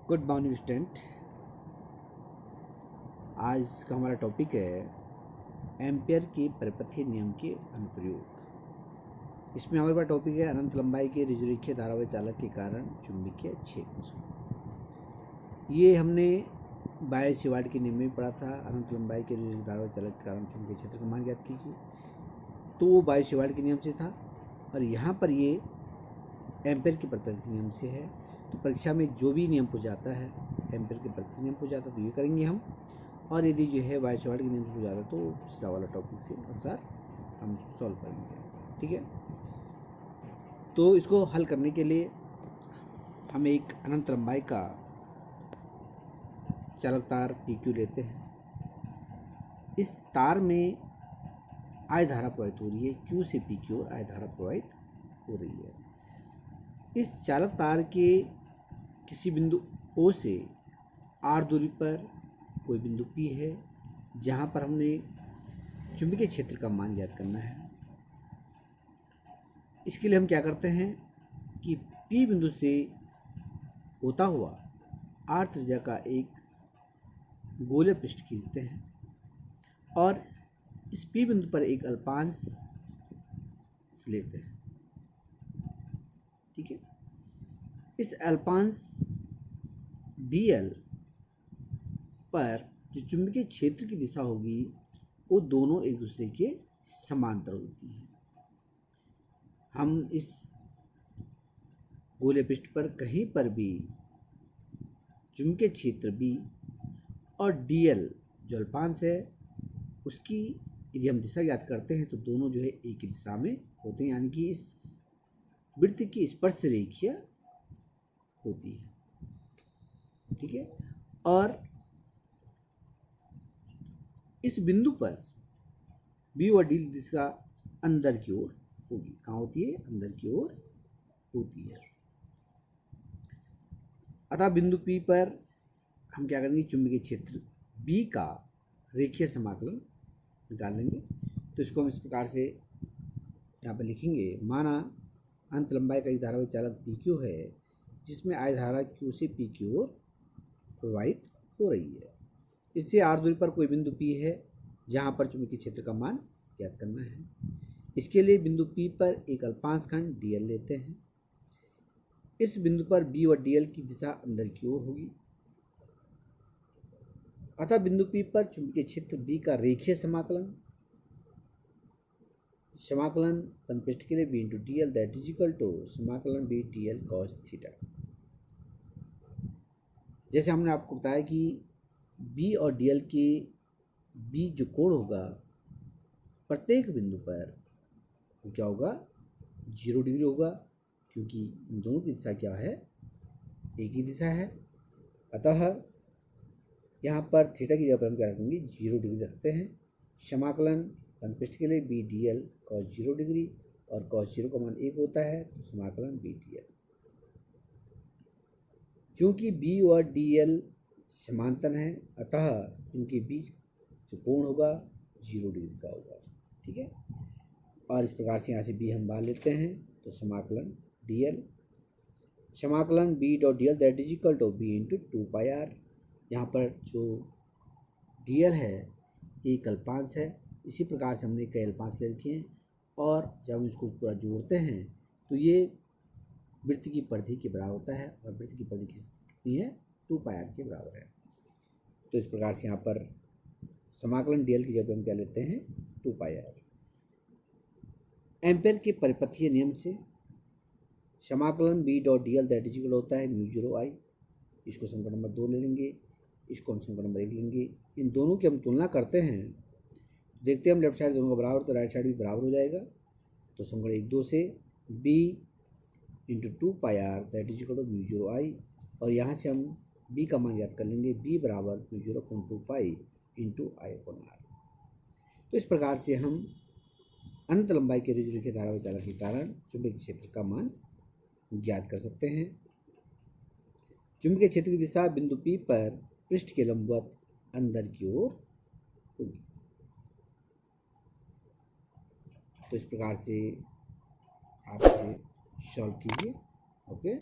Good morning student. आज का हमारा टॉपिक है एम्पियर के परिपथीय नियम के अनुप्रयोग। इसमें हमारे पास टॉपिक है अनंत लंबाई के ऋजुरेखीय धारावाही चालक के कारण चुंबकीय क्षेत्र। ये हमने बायो-सेवार्ट के नियम में पढ़ा था। अनंत लंबाई के ऋजुरेखीय धारावाही चालक के कारण चुंबकीय क्षेत्र का मान ज्ञात कीजिए, तो वो बायो-सेवार्ट के नियम से था। और यहाँ पर ये एम्पियर के परिपथीय नियम से है। तो परीक्षा में जो भी नियम पूछा जाता है, एम्पियर के परिपथीय नियम पूछा जाता है तो ये करेंगे हम। और यदि जो है बायो-सेवार्ट के नियम से पूछा जाता है तो पिछला वाला टॉपिक से अनुसार हम सॉल्व करेंगे। ठीक है, तो इसको हल करने के लिए हम एक अनंत लंबाई का चालक तार PQ लेते हैं। इस तार में I धारा प्रवाहित हो रही है, Q से P की ओर I धारा प्रवाहित हो रही है। इस चालक तार के किसी बिंदु O से R दूरी पर कोई बिंदु P है, जहाँ पर हमने चुंबकीय क्षेत्र का मान ज्ञात करना है। इसके लिए हम क्या करते हैं कि P बिंदु से होता हुआ R त्रिज्या का एक गोलीय पृष्ठ खींचते हैं और इस P बिंदु पर एक अल्पांश लेते हैं। ठीक है, इस अल्पांश dl पर जो चुंबकीय क्षेत्र की दिशा होगी वो दोनों एक दूसरे के समांतर होती है। हम इस गोलीय पृष्ठ पर कहीं पर भी चुंबकीय क्षेत्र B और dl जो अल्पांश है उसकी यदि हम दिशा ज्ञात करते हैं तो दोनों जो है एक ही दिशा में होते हैं, यानी कि इस वृत्त की स्पर्श रेखीय होती है। ठीक है, और इस बिंदु पर B और D दिशा अंदर की ओर होगी। कहाँ होती है? अंदर की ओर होती है। अतः बिंदु P पर हम क्या करेंगे, चुंबकीय क्षेत्र B का रेखीय समाकलन निकाल लेंगे। तो इसको हम इस प्रकार से यहाँ पर लिखेंगे। माना अनंत लंबाई का धारावाही चालक PQ है, जिसमें I धारा Q से P की ओर प्रवाहित हो रही है। इससे R दूरी पर कोई बिंदु P है, जहाँ पर चुंबकीय क्षेत्र का मान ज्ञात करना है। इसके लिए बिंदु P पर एक अल्पांश खंड dl लेते हैं। इस बिंदु पर B और dl की दिशा अंदर की ओर होगी। अतः बिंदु P पर चुंबकीय क्षेत्र B का रेखीय समाकलन पृष्ठ के लिए B into dl that is equal to समाकलन B dl cos थीटा। जैसे हमने आपको बताया कि B और dl के बीच जो कोण होगा प्रत्येक बिंदु पर क्या होगा, 0 डिग्री होगा, क्योंकि इन दोनों की दिशा क्या है, एक ही दिशा है। अतः यहाँ पर थीटा की जगह पर हम क्या रखेंगे, 0 डिग्री रखते हैं। समाकलन पृष्ठ के लिए B dl cos 0 डिग्री और cos 0 का मान 1 होता है, तो समाकलन B dl। चूँकि B और dl समांतर हैं, अतः इनके बीच जो कोण होगा 0 डिग्री का होगा। ठीक है, और इस प्रकार से यहाँ से B हम बाहर लेते हैं, तो समाकलन dl समाकलन B dot dl that is equal to B into 2πr। यहाँ पर जो dl है एक अल्पांश है, इसी प्रकार से हमने कई अल्पांश ले रखे हैं, और जब हम इसको पूरा जोड़ते हैं तो ये वृत्त की परिधि के बराबर होता है, और वृत्त की परिधि कितनी है, 2πr के बराबर है। तो इस प्रकार से यहाँ पर समाकलन dl की जगह हम क्या लेते हैं, 2πr। एम्पियर के परिपथीय नियम से समाकलन B dot dl that is equal होता है μ0I। इसको समीकरण नंबर 2 ले लेंगे, इसको हम समीकरण नंबर 1 लेंगे। इन दोनों की हम तुलना करते हैं, देखते हैं हम लेफ्ट साइड दोनों का बराबर तो राइट साइड भी बराबर हो जाएगा। तो समीकरण 1-2 से B into 2πr that is equal to μ0I, और यहाँ से हम B का मान याद कर लेंगे, B बराबर μ0/2π इंटू I/r। तो इस प्रकार से हम अनंत लंबाई के ऋजुरेखीय धारावाही चालक के कारण चुंबकीय क्षेत्र का मान ज्ञात कर सकते हैं। चुंबकीय क्षेत्र की दिशा बिंदु P पर पृष्ठ के लंबवत अंदर की ओर होगी। तो इस प्रकार से आप इसे सॉल्व कीजिए। ओके।